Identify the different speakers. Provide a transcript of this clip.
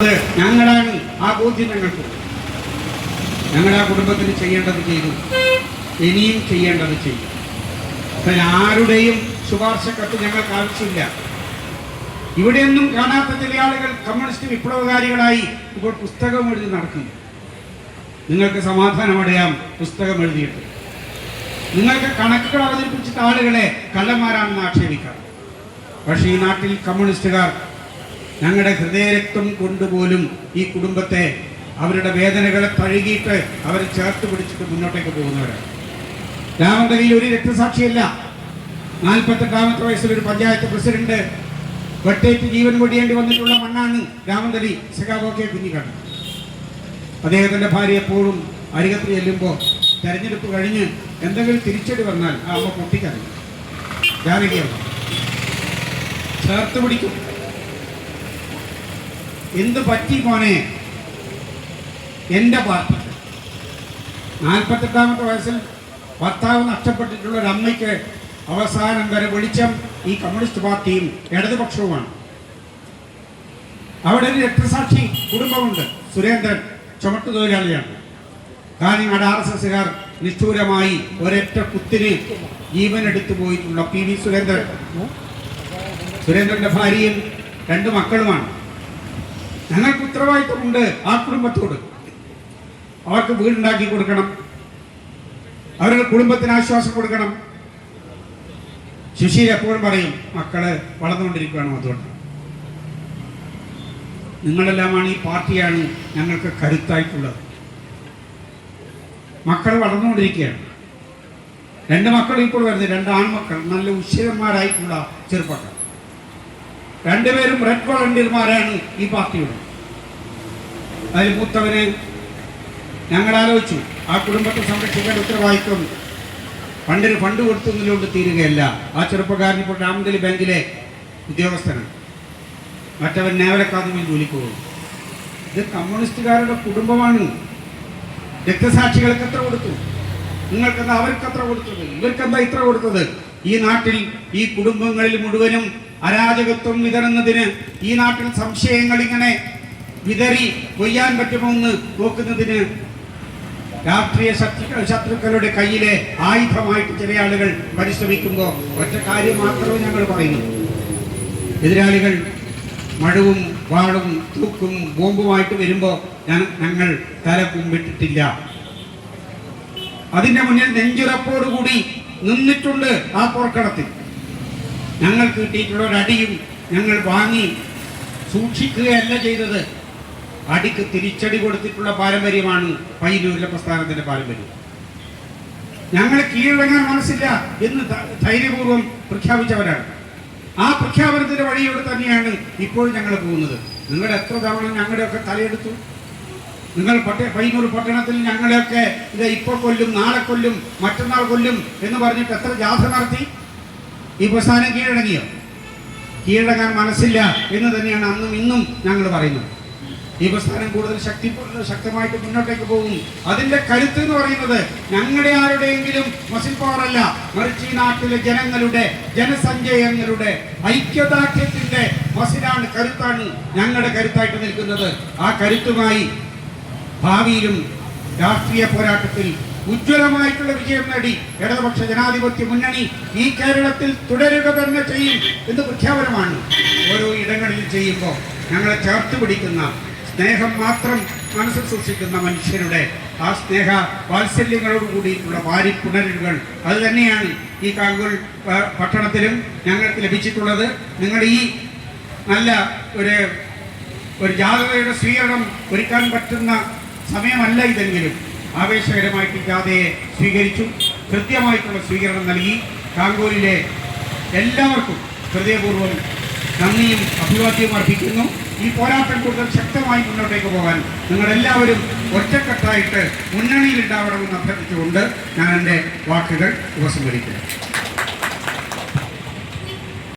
Speaker 1: ഞങ്ങളാണ് ആ ബോധ്യം ഞങ്ങൾക്ക്. ഞങ്ങൾ ആ കുടുംബത്തിന് ചെയ്യേണ്ടത് ചെയ്തു, ഇനിയും ചെയ്യേണ്ടത് ചെയ്യും. അതിൽ ആരുടെയും ശുപാർശ കത്ത് ഞങ്ങൾക്ക് ആവശ്യമില്ല. ഇവിടെയൊന്നും കാണാത്ത ചില ആളുകൾ കമ്മ്യൂണിസ്റ്റ് വിപ്ലവകാരികളായി ഇപ്പോൾ പുസ്തകം എഴുതി നടക്കുന്നു. നിങ്ങൾക്ക് സമാധാനമടയാം, പുസ്തകം എഴുതിയിട്ട് നിങ്ങൾക്ക് കണക്കുകൾ അവതരിപ്പിച്ചിട്ട് ആളുകളെ കള്ളന്മാരാണെന്ന് ആക്ഷേപിക്കാം. പക്ഷേ ഈ നാട്ടിൽ കമ്മ്യൂണിസ്റ്റുകാർ ഞങ്ങളുടെ ഹൃദയരക്തം കൊണ്ടുപോലും ഈ കുടുംബത്തെ അവരുടെ വേദനകളെ തഴുകിയിട്ട് അവരെ ചേർത്ത് പിടിച്ചിട്ട് മുന്നോട്ടേക്ക് പോകുന്നവരാണ്. രാമന്തലിയിൽ ഒരു രക്തസാക്ഷിയല്ല. 48ാമത്തെ വയസ്സിൽ ഒരു പഞ്ചായത്ത് പ്രസിഡന്റ് വെട്ടേറ്റ് ജീവൻ വെടിയേണ്ടി വന്നിട്ടുള്ള മണ്ണാണ് രാമന്തലി സഖാവൊക്കെ കുഞ്ഞിക്കണ്ണൻ. അദ്ദേഹത്തിന്റെ ഭാര്യ എപ്പോഴും അരികത്ത് ചെല്ലുമ്പോൾ തെരഞ്ഞെടുപ്പ് കഴിഞ്ഞ് എന്തെങ്കിലും തിരിച്ചടി വന്നാൽ ആ അമ്മ പൊട്ടിക്കറിയും. ജാനകിയമ്മ ചേർത്ത് പിടിക്കും. എന്ത് പറ്റി മോനെ എൻ്റെ പാർട്ടിക്ക്? 48ാമത്തെ വയസ്സിൽ ഭർത്താവ് നഷ്ടപ്പെട്ടിട്ടുള്ള ഒരു അമ്മയ്ക്ക് അവസാനം വരെ വെളിച്ചം ഈ കമ്മ്യൂണിസ്റ്റ് പാർട്ടിയും ഇടതുപക്ഷവുമാണ്. അവിടെ ഒരു രക്തസാക്ഷി കുടുംബമുണ്ട്. സുരേന്ദ്രൻ ചുമട്ടുതൊഴിലാളിയാണ്. കാഞ്ഞങ്ങാട് RSSകാർ നിഷ്ഠൂരമായി ഒരൊറ്റ കുത്തിന് ജീവനെടുത്തു പോയിട്ടുള്ള PV സുരേന്ദ്രൻ. സുരേന്ദ്രന്റെ ഭാര്യയും 2 മക്കളുമാണ്. ഞങ്ങൾക്ക് ഉത്തരവാദിത്വമുണ്ട് ആ കുടുംബത്തോട്. അവർക്ക് വീടുണ്ടാക്കി കൊടുക്കണം, അവരുടെ കുടുംബത്തിന് ആശ്വാസം കൊടുക്കണം. സുശീൽ എപ്പോഴും പറയും, മക്കള് വളർന്നുകൊണ്ടിരിക്കുകയാണ്, അതുകൊണ്ട് നിങ്ങളെല്ലാമാണ്, ഈ പാർട്ടിയാണ് ഞങ്ങൾക്ക് കരുത്തായിട്ടുള്ളത്. മക്കൾ വളർന്നുകൊണ്ടിരിക്കുകയാണ്. 2 മക്കൾ ഇപ്പോൾ വരുന്നത്, 2 ആൺമക്കൾ, നല്ല ഉശിരന്മാരായിട്ടുള്ള ചെറുപ്പക്കാർ. 2 പേരും റെഡ് വോളണ്ടിയർമാരാണ് ഈ പാർട്ടിയുടെ. അതിൽ മൂത്തവന് ഞങ്ങൾ ആലോചിച്ചു, ആ കുടുംബത്തെ സംരക്ഷിക്കേണ്ട ഉത്തരവാദിത്വം പണ്ടൊരു ഫണ്ട് കൊടുത്തുന്നതിലോട്ട് തീരുകയല്ല. ആ ചെറുപ്പക്കാരൻ ഇപ്പോൾ രാമന്തലി ബാങ്കിലെ ഉദ്യോഗസ്ഥനാണ്. മറ്റവൻ നേവൽ അക്കാദമിയിൽ ജോലിക്ക് പോകും. ഇത് കമ്മ്യൂണിസ്റ്റുകാരുടെ കുടുംബമാണ്. രക്തസാക്ഷികൾക്ക് എത്ര കൊടുത്തു? നിങ്ങൾക്കെന്താ അവർക്ക് എത്ര കൊടുത്തത്? ഇവർക്കെന്താ ഇത്ര കൊടുത്തത്? ഈ നാട്ടിൽ ഈ കുടുംബങ്ങളിൽ മുഴുവനും അരാജകത്വം വിതറുന്നതിന്, ഈ നാട്ടിൽ സംശയങ്ങൾ ഇങ്ങനെ വിതറി കൊയ്യാൻ പറ്റുമോ എന്ന് നോക്കുന്നതിന് രാഷ്ട്രീയ ശത്രുക്കളുടെ കയ്യിലെ ആയുധമായിട്ട് ചില ആളുകൾ പരിശ്രമിക്കുമ്പോൾ ഒറ്റ കാര്യം മാത്രമേ ഞങ്ങൾ പറയുന്നു. എതിരാളികൾ മഴവും വാളും തൂക്കും ബോംബുമായിട്ട് വരുമ്പോൾ ഞങ്ങൾ തല കുമ്പിട്ടിട്ടില്ല. അതിന്റെ മുന്നിൽ നെഞ്ചുറപ്പോടുകൂടി നിന്നിട്ടുണ്ട്. ആ പോർക്കളത്തിൽ ഞങ്ങൾക്ക് കിട്ടിയിട്ടുള്ള ഒരടിയും ഞങ്ങൾ വാങ്ങി സൂക്ഷിക്കുകയല്ല ചെയ്തത്. അടിക്ക് തിരിച്ചടി കൊടുത്തിട്ടുള്ള പാരമ്പര്യമാണ് പയ്യന്നൂരിലെ പ്രസ്ഥാനത്തിന്റെ പാരമ്പര്യം. ഞങ്ങൾ കീഴടങ്ങാൻ മനസ്സില്ല എന്ന് ധൈര്യപൂർവ്വം പ്രഖ്യാപിച്ചവരാണ്. ആ പ്രഖ്യാപനത്തിന്റെ വഴിയോട് തന്നെയാണ് ഇപ്പോൾ ഞങ്ങൾ പോകുന്നത്. നിങ്ങൾ എത്ര തവണ ഞങ്ങളുടെയൊക്കെ തലയെടുത്തു? നിങ്ങൾ പയ്യന്നൂർ പട്ടണത്തിൽ ഞങ്ങളെയൊക്കെ ഇത് ഇപ്പോൾ കൊല്ലും, നാളെ കൊല്ലും, മറ്റന്നാൾ കൊല്ലും എന്ന് പറഞ്ഞിട്ട് എത്ര ജാഥ നടത്തി? ഈ പ്രസ്ഥാനം കീഴടങ്ങിയോ? കീഴടങ്ങാൻ മനസ്സില്ല എന്ന് തന്നെയാണ് അന്നും ഇന്നും ഞങ്ങൾ പറയുന്നത്. ഈ പ്രസ്ഥാനം കൂടുതൽ ശക്തമായിട്ട് മുന്നോട്ടേക്ക് പോകും. അതിന്റെ കരുത്ത് എന്ന് പറയുന്നത് ഞങ്ങളുടെ ആരുടെയെങ്കിലും മസിൽ പവറല്ല, മറിച്ച് ഈ നാട്ടിലെ ജനങ്ങളുടെ ജനസഞ്ചയങ്ങളുടെ ഐക്യദാർഢ്യത്തിന്റെ മസിലാണ്, കരുത്താണ് ഞങ്ങളുടെ കരുത്തായിട്ട് നിൽക്കുന്നത്. ആ കരുത്തുമായി ഭാവിയിലും രാഷ്ട്രീയ പോരാട്ടത്തിൽ ഉജ്ജ്വലമായിട്ടുള്ള വിജയം നേടി ഇടതുപക്ഷ ജനാധിപത്യ മുന്നണി ഈ കേരളത്തിൽ തുടരുക തന്നെ ചെയ്യും എന്ന് പ്രഖ്യാപനമാണ്. ഓരോ ഇടങ്ങളിൽ ചെയ്യുമ്പോൾ ഞങ്ങളെ ചേർത്ത് പിടിക്കുന്ന, സ്നേഹം മാത്രം മനസ്സിൽ സൂക്ഷിക്കുന്ന മനുഷ്യരുടെ ആ സ്നേഹ വാത്സല്യങ്ങളോട് കൂടിയിട്ടുള്ള വാരിപ്പുണരുകൾ അത് തന്നെയാണ് ഈ കാങ്കോൽ പട്ടണത്തിലും ഞങ്ങൾക്ക് ലഭിച്ചിട്ടുള്ളത്. നിങ്ങൾ ഈ നല്ല ഒരു ജാഥയുടെ സ്വീകരണം ഒരുക്കാൻ പറ്റുന്ന സമയമല്ല ഇതെങ്കിലും ആവേശകരമായിട്ട് ജാഥയെ സ്വീകരിച്ചു. കൃത്യമായിട്ടുള്ള സ്വീകരണം നൽകി. കാങ്കോലിലെ എല്ലാവർക്കും ഹൃദയപൂർവ്വം നന്ദിയും അഭിവാദ്യവും അർപ്പിക്കുന്നു. ഈ പോരാട്ടം കൂടുതൽ ശക്തമായി മുന്നോട്ടേക്ക് പോകാൻ നിങ്ങളെല്ലാവരും ഒറ്റക്കെട്ടായിട്ട് മുന്നണിയിൽ ഉണ്ടാവണമെന്ന് അഭ്യർത്ഥിച്ചുകൊണ്ട് ഞാൻ എൻ്റെ വാക്കുകൾ ഉപസംഹരിക്കുന്നു.